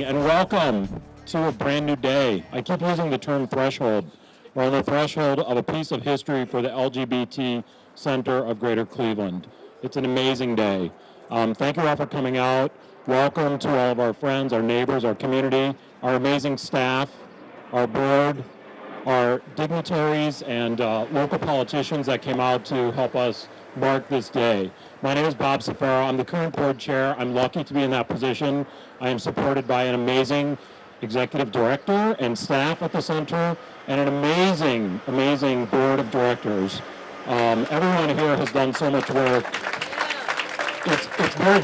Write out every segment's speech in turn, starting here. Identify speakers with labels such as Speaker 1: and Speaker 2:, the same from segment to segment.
Speaker 1: and welcome to a brand new day. I keep using the term threshold. We're on the threshold of a piece of history for the LGBT Center of Greater Cleveland. It's an amazing day. Thank you all for coming out. Welcome to all of our friends, our neighbors, our community, our amazing staff, our board, our dignitaries, and local politicians that came out to help us mark this day. My name is Bob Safaro. I'm the current board chair. I'm lucky to be in that position. I am supported by an amazing executive director and staff at the center, and an amazing board of directors. Everyone here has done so much work. It's very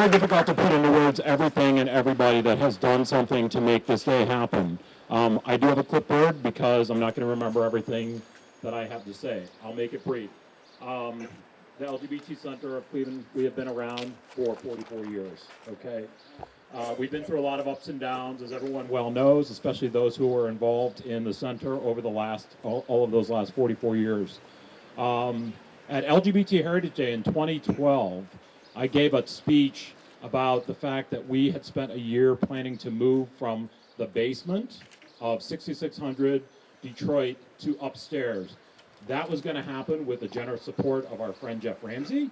Speaker 1: difficult to put into words everything and everybody that has done something to make this day happen. I do have a clipboard because I'm not going to remember everything that I have to say. I'll make it brief. The LGBT Center of Cleveland, we have been around for 44 years, okay? We've been through a lot of ups and downs, as everyone well knows, especially those who were involved in the center over the all of those last 44 years. At LGBT Heritage Day in 2012, I gave a speech about the fact that we had spent a year planning to move from the basement of 6600 Detroit to upstairs. That was going to happen with the generous support of our friend Jeff Ramsey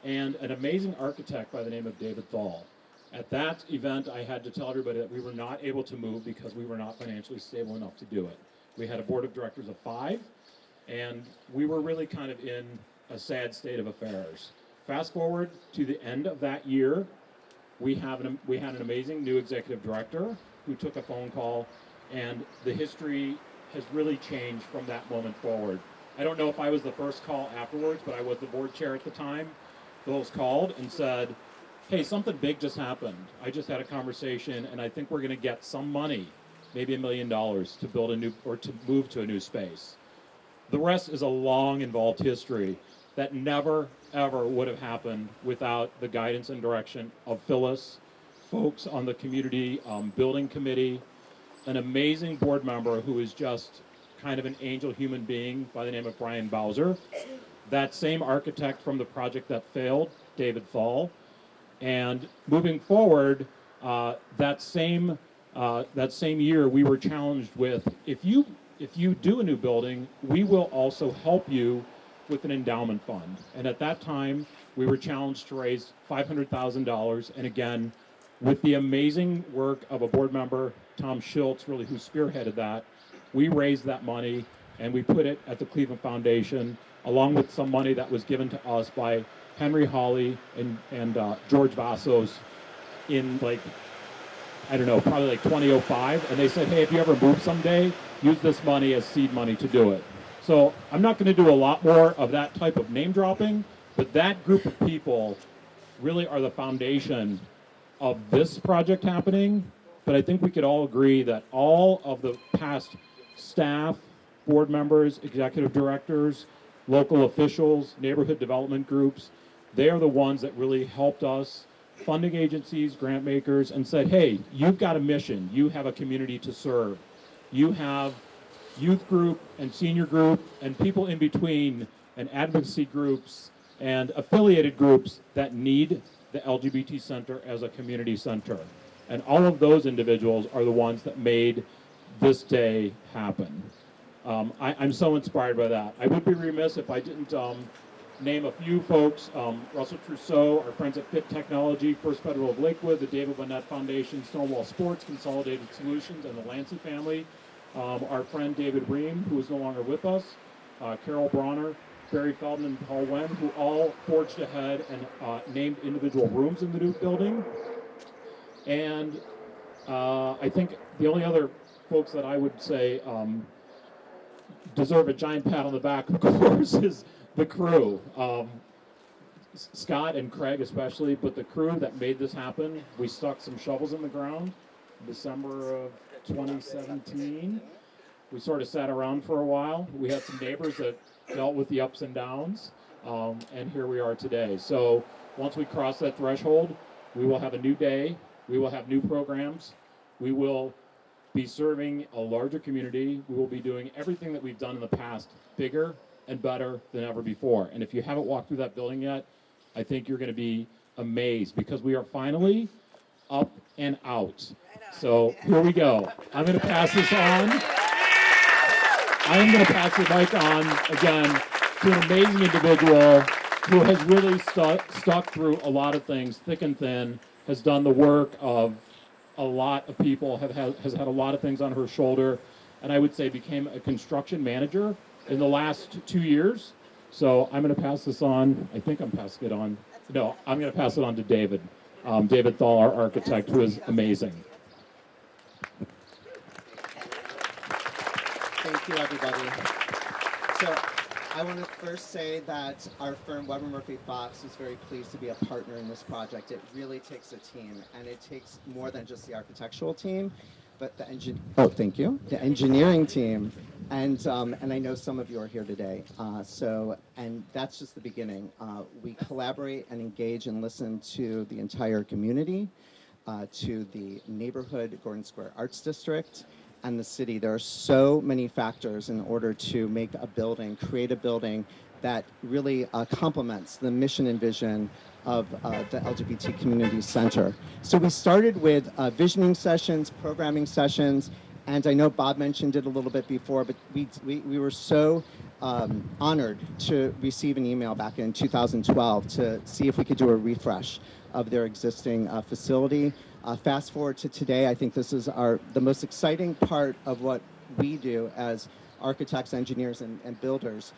Speaker 1: and an amazing architect by the name of David Thal. At that event, I had to tell everybody that we were not able to move because we were not financially stable enough to do it. We had a board of directors of 5, and we were really kind of in a sad state of affairs. Fast forward to the end of that year, we had an amazing new executive director who took a phone call, and the history has really changed from that moment forward. I don't know if I was the first call afterwards, but I was the board chair at the time. Those called and said, hey, something big just happened. I just had a conversation, and I think we're going to get some money, maybe $1 million, to build a new, or to move to a new space. The rest is a long, involved history that never, ever would have happened without the guidance and direction of Phyllis, folks on the community building committee, an amazing board member who is just kind of an angel human being by the name of Brian Bowser, that same architect from the project that failed, David Thal, and moving forward, that same year we were challenged with, if you do a new building, we will also help you with an endowment fund. And at that time, we were challenged to raise $500,000, and again, with the amazing work of a board member, Tom Schultz, really, who spearheaded that, we raised that money and we put it at the Cleveland Foundation, along with some money that was given to us by Henry Hawley and George Vassos in probably 2005. And they said, hey, if you ever move someday, use this money as seed money to do it. So I'm not going to do a lot more of that type of name dropping, but that group of people really are the foundation of this project happening. But I think we could all agree that all of the past staff, board members, executive directors, local officials, neighborhood development groups, they are the ones that really helped us, funding agencies, grant makers, and said, hey, you've got a mission. You have a community to serve. You have youth group and senior group and people in between and advocacy groups and affiliated groups that need the LGBT Center as a community center. And all of those individuals are the ones that made this day happen. I'm so inspired by that. I would be remiss if I didn't name a few folks. Russell Trousseau, our friends at Fit Technology, First Federal of Lakewood, the David Bonnet Foundation, Stonewall Sports, Consolidated Solutions, and the Lancey family. Our friend David Ream, who is no longer with us, Carol Bronner, Barry Feldman, and Paul Wen, who all forged ahead and named individual rooms in the new building. And I think the only other folks that I would say deserve a giant pat on the back, of course, is the crew. Scott and Craig especially, but the crew that made this happen. We stuck some shovels in the ground in December of 2017. We sort of sat around for a while. We had some neighbors that dealt with the ups and downs, and here we are today. So once we cross that threshold, we will have a new day. We will have new programs. We will be serving a larger community. We will be doing everything that we've done in the past, bigger and better than ever before. And if you haven't walked through that building yet, I think you're going to be amazed, because we are finally up and out. So here we go. I'm going to pass this on. I am going to pass the mic on again to an amazing individual who has really stuck through a lot of things, thick and thin, has done the work of a lot of people, has had a lot of things on her shoulder, and I would say became a construction manager in the last 2 years. So I'm going to pass this on. I think I'm passing it on. No, I'm going to pass it on to David. David Thal, our architect, who is amazing.
Speaker 2: Thank you, everybody. So I want to first say that our firm, Weber Murphy Fox, is very pleased to be a partner in this project. It really takes a team, and it takes more than just the architectural team, but the engineering team, and I know some of you are here today. And that's just the beginning. We collaborate and engage and listen to the entire community, to the neighborhood Gordon Square Arts District, and the city. There are so many factors in order to make a building, create a building that really complements the mission and vision of the LGBT Community Center. So we started with visioning sessions, programming sessions, and I know Bob mentioned it a little bit before, but we were so honored to receive an email back in 2012 to see if we could do a refresh of their existing facility. Fast forward to today, I think this is the most exciting part of what we do as architects, engineers, and builders,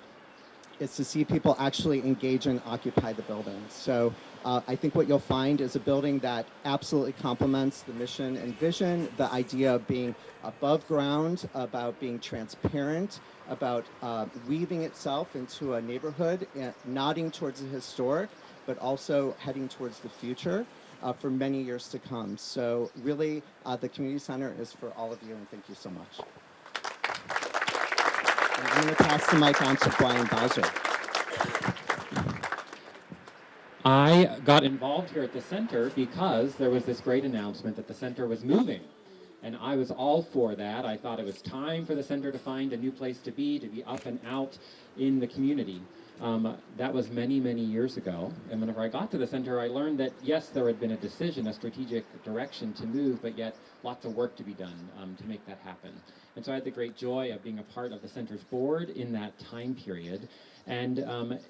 Speaker 2: is to see people actually engage and occupy the building. So I think what you'll find is a building that absolutely complements the mission and vision, the idea of being above ground, about being transparent, about weaving itself into a neighborhood, nodding towards the historic, but also heading towards the future. For many years to come. So really, the community center is for all of you, and thank you so much. And I'm going to pass the mic on to Brian Bowser.
Speaker 3: I got involved here at the center because there was this great announcement that the center was moving. And I was all for that. I thought it was time for the center to find a new place to be up and out in the community. That was many, many years ago. And whenever I got to the center, I learned that, yes, there had been a decision, a strategic direction to move, but yet lots of work to be done to make that happen. And so I had the great joy of being a part of the center's board in that time period. And,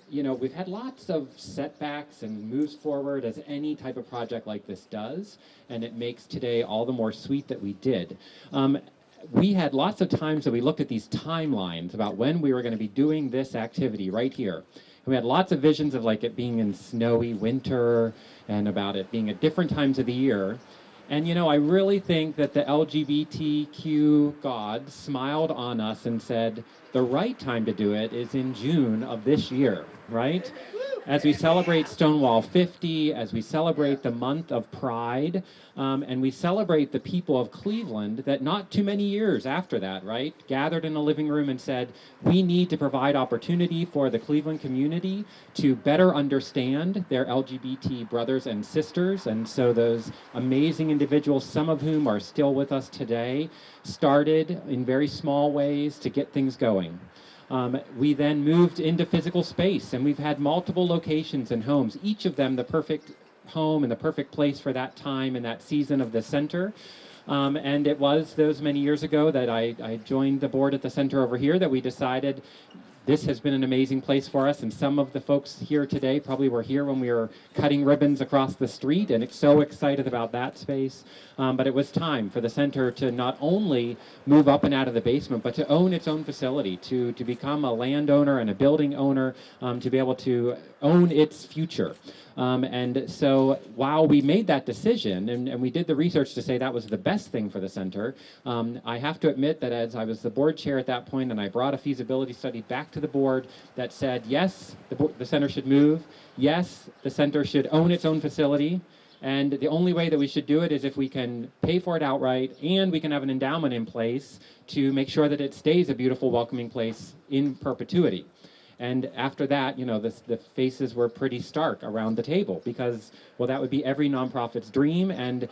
Speaker 3: we've had lots of setbacks and moves forward, as any type of project like this does. And it makes today all the more sweet that we did. We had lots of times that we looked at these timelines about when we were going to be doing this activity right here. And we had lots of visions of like it being in snowy winter and about it being at different times of the year. And, I really think that the LGBTQ God smiled on us and said, the right time to do it is in June of this year, right? As we celebrate Stonewall 50, as we celebrate the month of Pride, and we celebrate the people of Cleveland that not too many years after that, right, gathered in a living room and said, we need to provide opportunity for the Cleveland community to better understand their LGBT brothers and sisters. And so those amazing individuals, some of whom are still with us today, started in very small ways to get things going. We then moved into physical space, and we've had multiple locations and homes, each of them the perfect home and the perfect place for that time and that season of the center. And it was those many years ago that I joined the board at the center over here that we decided this has been an amazing place for us, and some of the folks here today probably were here when we were cutting ribbons across the street, and so excited about that space. But it was time for the center to not only move up and out of the basement, but to own its own facility, to become a landowner and a building owner, to be able to own its future. And so while we made that decision, and we did the research to say that was the best thing for the center, I have to admit that as I was the board chair at that point, and I brought a feasibility study back to the board that said, yes, the center should move, yes, the center should own its own facility, and the only way that we should do it is if we can pay for it outright, and we can have an endowment in place to make sure that it stays a beautiful, welcoming place in perpetuity. And after that, the faces were pretty stark around the table because, well, that would be every nonprofit's dream and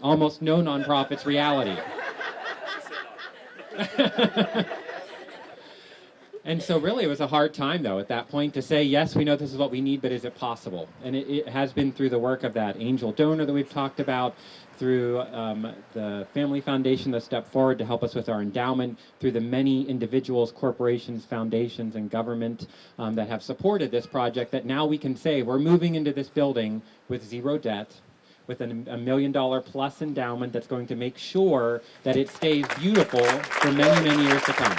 Speaker 3: almost no nonprofit's reality. And so really it was a hard time, though, at that point to say, yes, we know this is what we need, but is it possible? And it has been through the work of that angel donor that we've talked about, through the Family Foundation that stepped forward to help us with our endowment, through the many individuals, corporations, foundations, and government that have supported this project, that now we can say we're moving into this building with zero debt, with a $1 million plus endowment that's going to make sure that it stays beautiful for many, many years to come.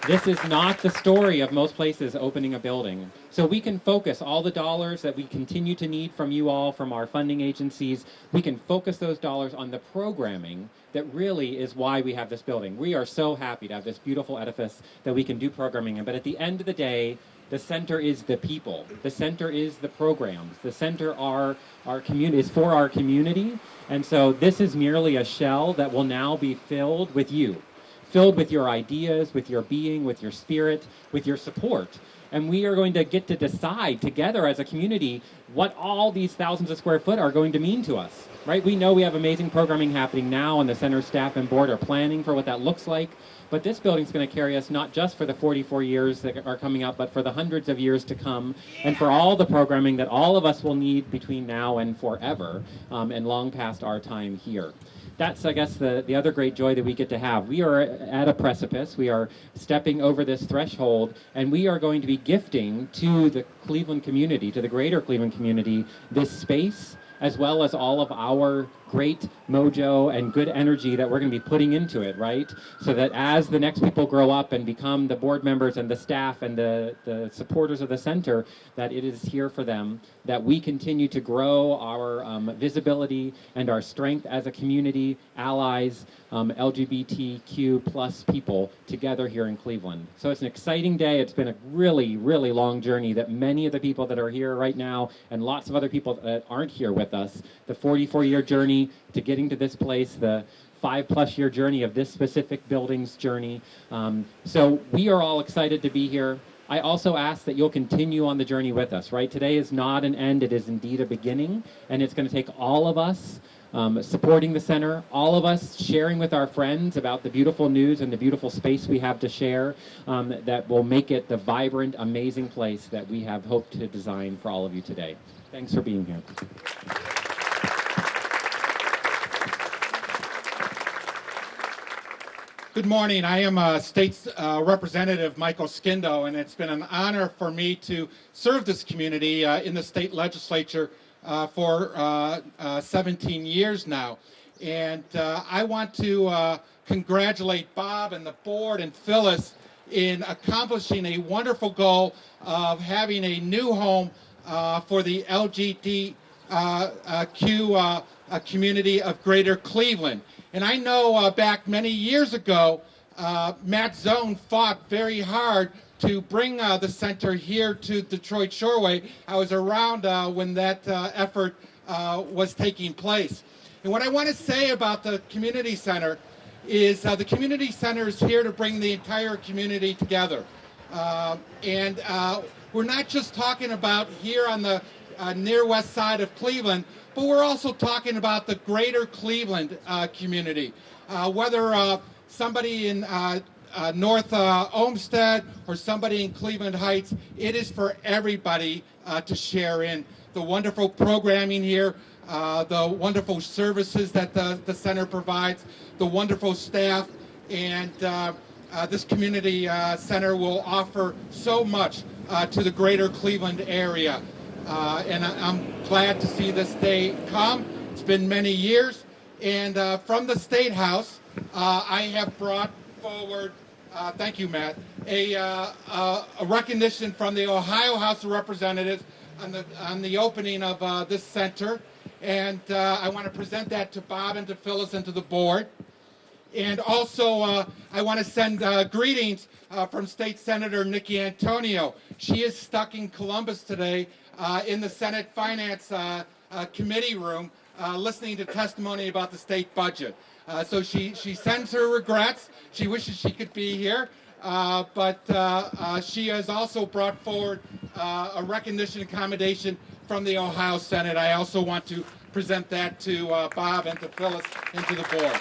Speaker 3: This is not the story of most places opening a building. So we can focus all the dollars that we continue to need from you all, from our funding agencies, we can focus those dollars on the programming that really is why we have this building. We are so happy to have this beautiful edifice that we can do programming in. But at the end of the day, the center is the people. The center is the programs. The center our community is for our community. And so this is merely a shell that will now be filled with you. Filled with your ideas, with your being, with your spirit, with your support. And we are going to get to decide together as a community what all these thousands of square foot are going to mean to us, right? We know we have amazing programming happening now, and the center staff and board are planning for what that looks like. But this building's going to carry us not just for the 44 years that are coming up, but for the hundreds of years to come, and for all the programming that all of us will need between now and forever, and long past our time here. That's, I guess, the other great joy that we get to have. We are at a precipice. We are stepping over this threshold, and we are going to be gifting to the Cleveland community, to the greater Cleveland community, this space, as well as all of our great mojo and good energy that we're going to be putting into it, right? So that as the next people grow up and become the board members and the staff and the supporters of the center, that it is here for them, that we continue to grow our visibility and our strength as a community, allies, LGBTQ plus people together here in Cleveland. So it's an exciting day. It's been a really, really long journey that many of the people that are here right now and lots of other people that aren't here with us, the 44-year journey to getting to this place, the 5+ year journey of this specific building's journey. So we are all excited to be here. I also ask that you'll continue on the journey with us, right? Today is not an end, it is indeed a beginning, and it's going to take all of us supporting the center, all of us sharing with our friends about the beautiful news and the beautiful space we have to share that will make it the vibrant, amazing place that we have hoped to design for all of you today. Thanks for being here.
Speaker 4: Good morning. I am State Representative Michael Skindo, and it's been an honor for me to serve this community in the state legislature for 17 years now. And I want to congratulate Bob and the board and Phyllis in accomplishing a wonderful goal of having a new home for the LGBTQ community of Greater Cleveland. And I know back many years ago, Matt Zone fought very hard to bring the center here to Detroit Shoreway. I was around when that effort was taking place. And what I want to say about the community center is the community center is here to bring the entire community together. And we're not just talking about here on the near west side of Cleveland, but we're also talking about the greater Cleveland community. Whether somebody in North Olmsted or somebody in Cleveland Heights, it is for everybody to share in the wonderful programming here, the wonderful services that the center provides, the wonderful staff, and this community center will offer so much to the greater Cleveland area. And I'm glad to see this day come. It's been many years. And from the State House, I have brought forward, thank you, Matt, a recognition from the Ohio House of Representatives on the opening of this center. And I want to present that to Bob and to Phyllis and to the board. And also, I want to send greetings from State Senator Nikki Antonio. She is stuck in Columbus today in the Senate Finance Committee room listening to testimony about the state budget. So she sends her regrets. She wishes she could be here. But she has also brought forward a recognition and commendation from the Ohio Senate. I also want to present that to Bob and to Phyllis and to the board.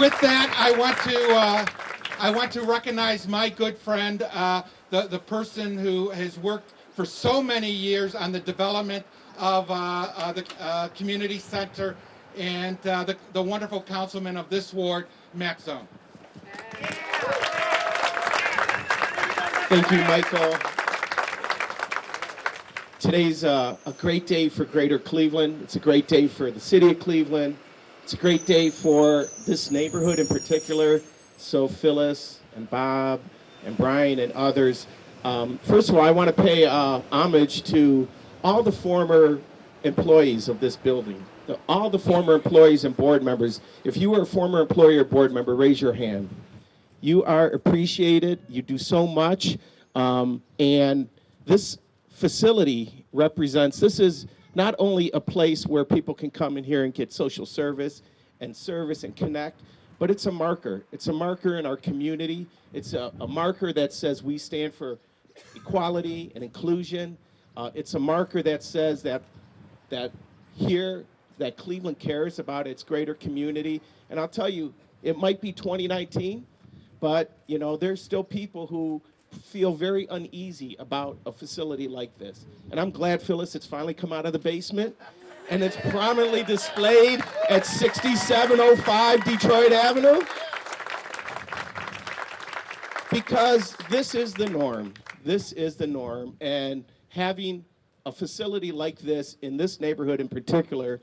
Speaker 4: With that, I want to recognize my good friend, the person who has worked for so many years on the development of the community center, and the wonderful councilman of this ward, Matt Zone.
Speaker 5: Thank you, Michael. Today's a great day for Greater Cleveland. It's a great day for the city of Cleveland. It's a great day for this neighborhood in particular. So Phyllis and Bob and Brian and others. First of all, I want to pay homage to all the former employees of this building. All the former employees and board members. If you were a former employee or board member, raise your hand. You are appreciated. You do so much. And this facility represents, this is not only a place where people can come in here and get social service and connect, but it's a marker. It's a marker in our community. It's a marker that says we stand for equality and inclusion. It's a marker that says that Cleveland cares about its greater community. And I'll tell you, it might be 2019, but there's still people who feel very uneasy about a facility like this. And I'm glad, Phyllis, it's finally come out of the basement and it's prominently displayed at 6705 Detroit Avenue, because this is the norm. This is the norm. And having a facility like this in this neighborhood in particular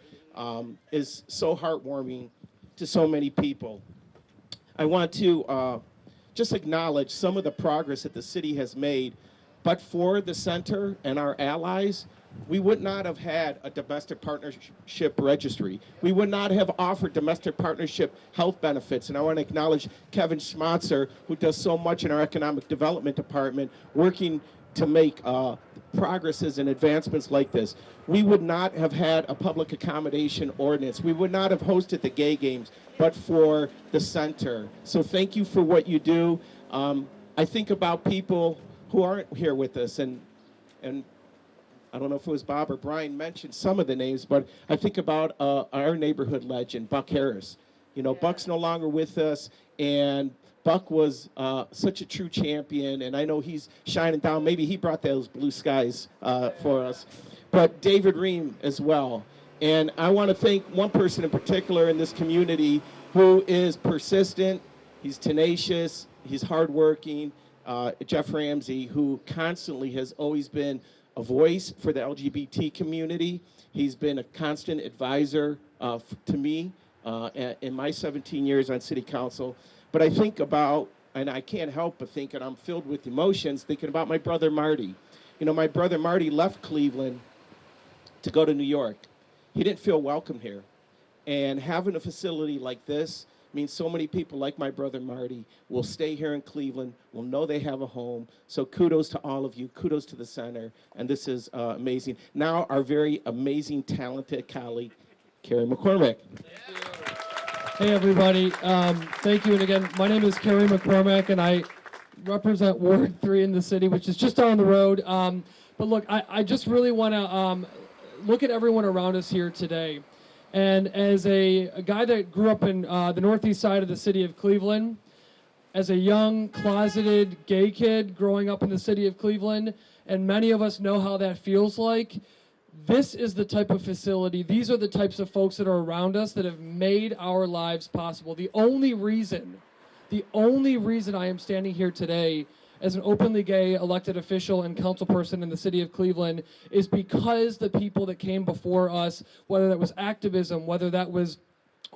Speaker 5: is so heartwarming to so many people. I want to just acknowledge some of the progress that the city has made, but for the center and our allies, we would not have had a domestic partnership registry. We would not have offered domestic partnership health benefits. And I want to acknowledge Kevin Schmatzer, who does so much in our economic development department, working to make progresses and advancements like this. We would not have had a public accommodation ordinance. We would not have hosted the gay games, but for the center. So thank you for what you do. I think about people who aren't here with us, and I don't know if it was Bob or Brian mentioned some of the names, but I think about our neighborhood legend, Buck Harris. Buck's no longer with us, and Buck was such a true champion, and I know he's shining down. Maybe he brought those blue skies for us. But David Ream as well. And I want to thank one person in particular in this community who is persistent, he's tenacious, he's hardworking, Jeff Ramsey, who constantly has always been a voice for the LGBT community. He's been a constant advisor to me in my 17 years on city council. But I think about, and I can't help but think, and I'm filled with emotions, thinking about my brother Marty. My brother Marty left Cleveland to go to New York. He didn't feel welcome here. And having a facility like this means so many people like my brother Marty will stay here in Cleveland, will know they have a home. So kudos to all of you, kudos to the center, and this is amazing. Now our very amazing, talented colleague, Carrie McCormick.
Speaker 6: Hey everybody, thank you. And again, my name is Carrie McCormick, and I represent Ward 3 in the city, which is just down the road. But look, I just really want to look at everyone around us here today. And as a guy that grew up in the northeast side of the city of Cleveland, as a young, closeted gay kid growing up in the city of Cleveland, and many of us know how that feels like, this is the type of facility, these are the types of folks that are around us that have made our lives possible. The only reason I am standing here today as an openly gay elected official and councilperson in the city of Cleveland is because the people that came before us, whether that was activism, whether that was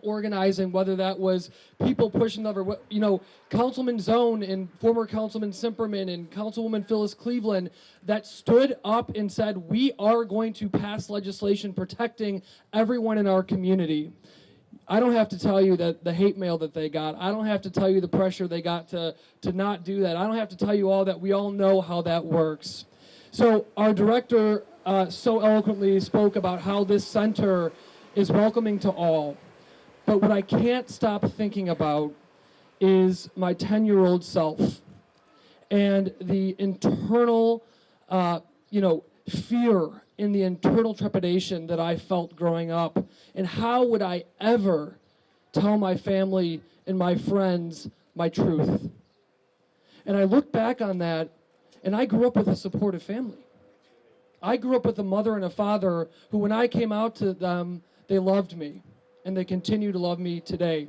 Speaker 6: organizing, whether that was people pushing over, Councilman Zone and former Councilman Simperman and Councilwoman Phyllis Cleveland that stood up and said, we are going to pass legislation protecting everyone in our community. I don't have to tell you that the hate mail that they got. I don't have to tell you the pressure they got to not do that. I don't have to tell you all that. We all know how that works. So our director so eloquently spoke about how this center is welcoming to all. But what I can't stop thinking about is my 10-year-old self and the internal, fear and the internal trepidation that I felt growing up. And how would I ever tell my family and my friends my truth. And I look back on that, and I grew up with a supportive family. I grew up with a mother and a father who, when I came out to them, they loved me, and they continue to love me today.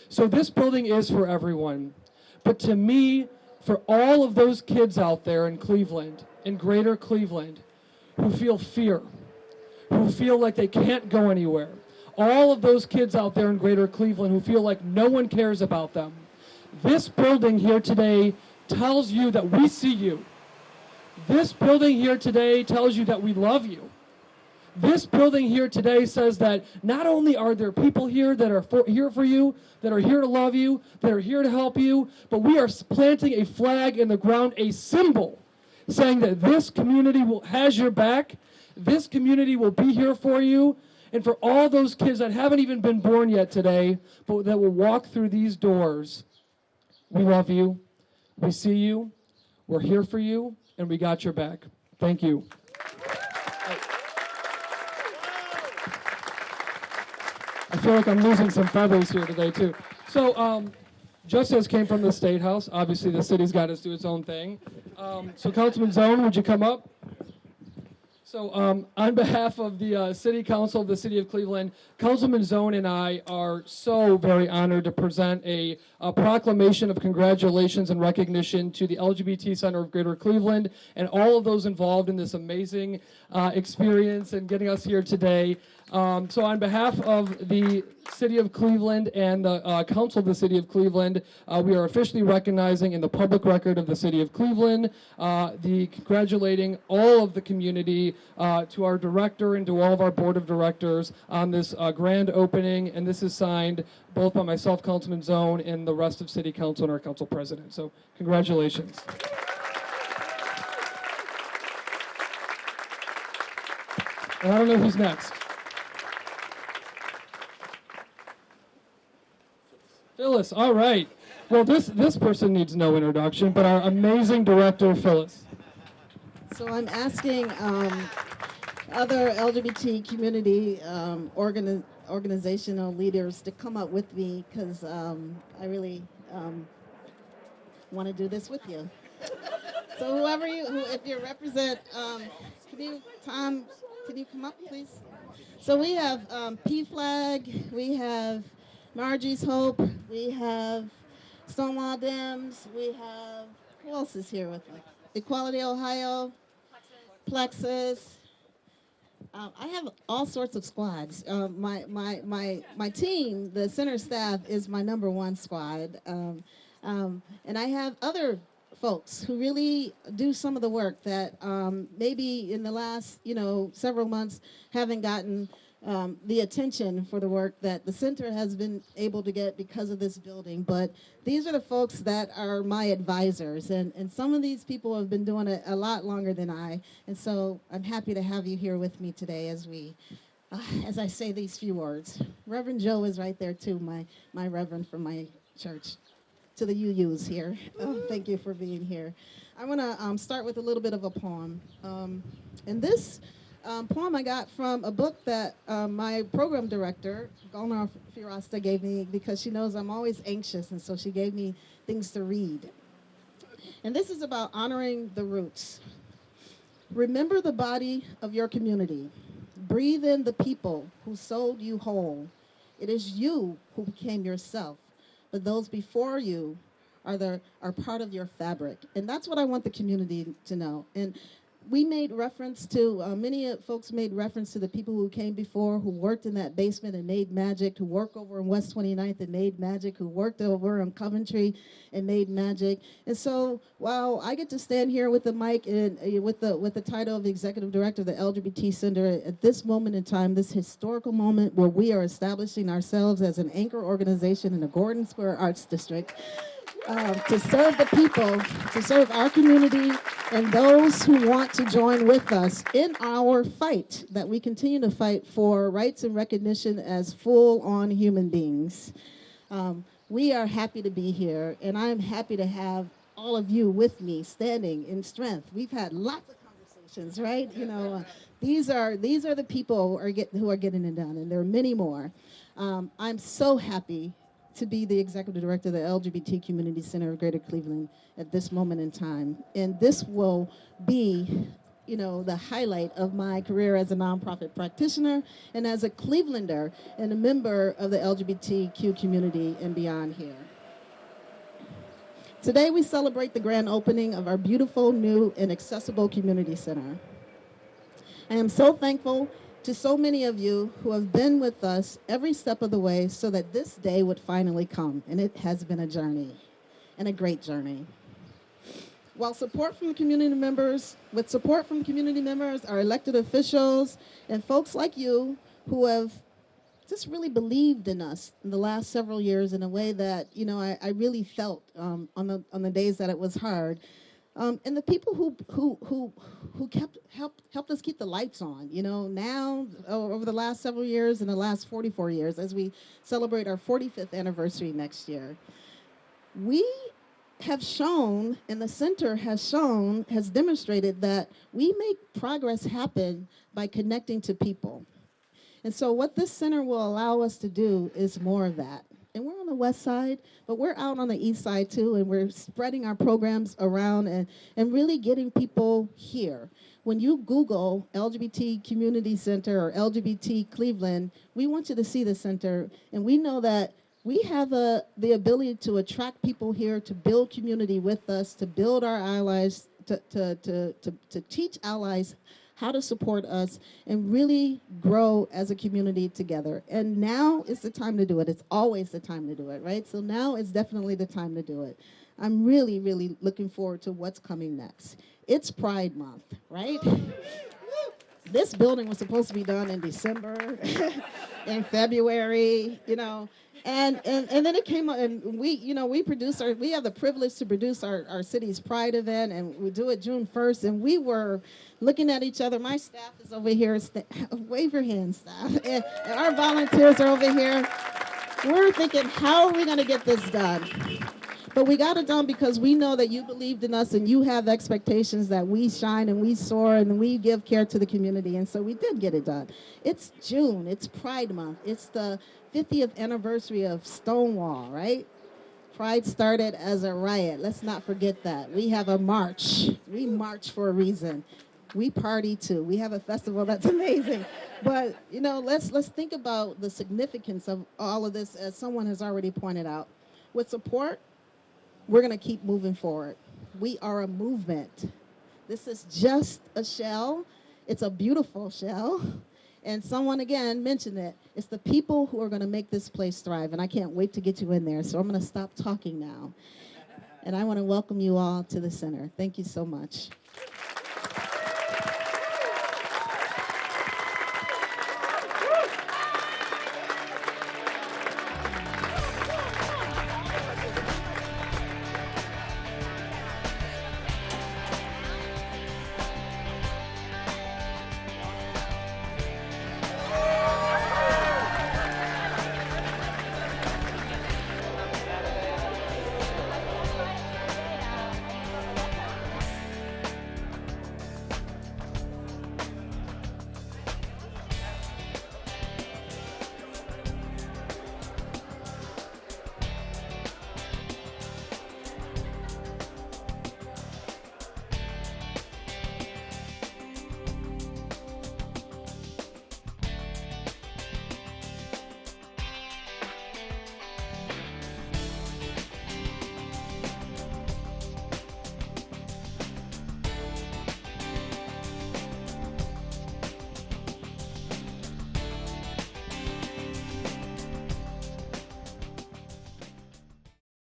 Speaker 6: So this building is for everyone. But to me, for all of those kids out there in Cleveland, in greater Cleveland, who feel fear, who feel like they can't go anywhere, all of those kids out there in greater Cleveland who feel like no one cares about them, this building here today tells you that we see you. This building here today tells you that we love you. This building here today says that not only are there people here that are here for you, that are here to love you, that are here to help you, but we are planting a flag in the ground, a symbol, saying that this community has your back, this community will be here for you, and for all those kids that haven't even been born yet today, but that will walk through these doors, we love you, we see you, we're here for you, and we got your back. Thank you. I feel like I'm losing some feathers here today, too. So, just as came from the State House, obviously the city's got to do its own thing. So, Councilman Zone, would you come up? So, on behalf of the City Council of the City of Cleveland, Councilman Zone and I are so very honored to present a proclamation of congratulations and recognition to the LGBT Center of Greater Cleveland and all of those involved in this amazing experience and getting us here today. So on behalf of the City of Cleveland and the Council of the City of Cleveland, we are officially recognizing in the public record of the City of Cleveland, congratulating all of the community, to our director and to all of our board of directors on this grand opening. And this is signed both by myself, Councilman Zone, and the rest of City Council and our Council President. So congratulations. And I don't know who's next. Phyllis, all right. Well, this person needs no introduction, but our amazing director, Phyllis.
Speaker 7: So I'm asking other LGBT community organizational leaders to come up with me because I really want to do this with you. So whoever if you represent, Tom, can you come up, please? So we have PFLAG, we have Margie's Hope, we have Stonewall Dems, we have, who else is here with me? Equality Ohio, Plexus. I have all sorts of squads. My team, the center staff, is my #1 squad. And I have other folks who really do some of the work that maybe in the last, several months haven't gotten the attention for the work that the center has been able to get because of this building. But these are the folks that are my advisors, and some of these people have been doing it a lot longer than I. And so I'm happy to have you here with me today as I say these few words. Reverend Joe is right there too, my reverend from my church. To the UUs here, thank you for being here. I want to start with a little bit of a poem. And this poem I got from a book that my program director, Gulnar Firasta, gave me because she knows I'm always anxious, and so she gave me things to read. And this is about honoring the roots. Remember the body of your community. Breathe in the people who sold you whole. It is you who became yourself, but those before you are part of your fabric. And that's what I want the community to know. And we made reference to, many folks made reference to the people who came before, who worked in that basement and made magic, who worked over in West 29th and made magic, who worked over in Coventry and made magic. And so while I get to stand here with the mic and with the title of Executive Director of the LGBT Center at this moment in time, this historical moment where we are establishing ourselves as an anchor organization in the Gordon Square Arts District, to serve the people, to serve our community, and those who want to join with us in our fight that we continue to fight for rights and recognition as full-on human beings. We are happy to be here, and I'm happy to have all of you with me, standing in strength. We've had lots of actions, right? These are the people who are getting it done, and there are many more. I'm so happy to be the executive director of the LGBT Community Center of Greater Cleveland at this moment in time, and this will be the highlight of my career as a nonprofit practitioner and as a Clevelander and a member of the LGBTQ community and beyond here. Today we celebrate the grand opening of our beautiful, new, and accessible community center. I am so thankful to so many of you who have been with us every step of the way so that this day would finally come, and it has been a journey, and a great journey. With support from community members, our elected officials, and folks like you who have just really believed in us in the last several years in a way that I really felt on the days that it was hard, and the people who helped us keep the lights on. Now over the last several years and the last 44 years, as we celebrate our 45th anniversary next year, we have shown, and the center has demonstrated that we make progress happen by connecting to people. And so what this center will allow us to do is more of that. And we're on the west side, but we're out on the east side too, and we're spreading our programs around and really getting people here. When you Google LGBT Community Center or LGBT Cleveland, we want you to see the center, and we know that we have the ability to attract people here, to build community with us, to build our allies, to teach allies how to support us and really grow as a community together. And now is the time to do it. It's always the time to do it, right? So now is definitely the time to do it. I'm really, really looking forward to what's coming next. It's Pride Month, right? This building was supposed to be done in December, in February, and then it came up, and we have the privilege to produce our city's Pride event, and we do it June 1st, and we were looking at each other. My staff is over here, wave your hands, staff, and our volunteers are over here. We're thinking, how are we going to get this done? But we got it done because we know that you believed in us and you have expectations that we shine and we soar and we give care to the community. And so we did get it done. It's June. It's Pride Month. It's the 50th anniversary of Stonewall, right? Pride started as a riot. Let's not forget that. We have a march. We march for a reason. We party too. We have a festival that's amazing. But, let's think about the significance of all of this, as someone has already pointed out. With support, we're going to keep moving forward. We are a movement. This is just a shell. It's a beautiful shell. And someone, again, mentioned it. It's the people who are going to make this place thrive. And I can't wait to get you in there. So I'm going to stop talking now. And I want to welcome you all to the center. Thank you so much.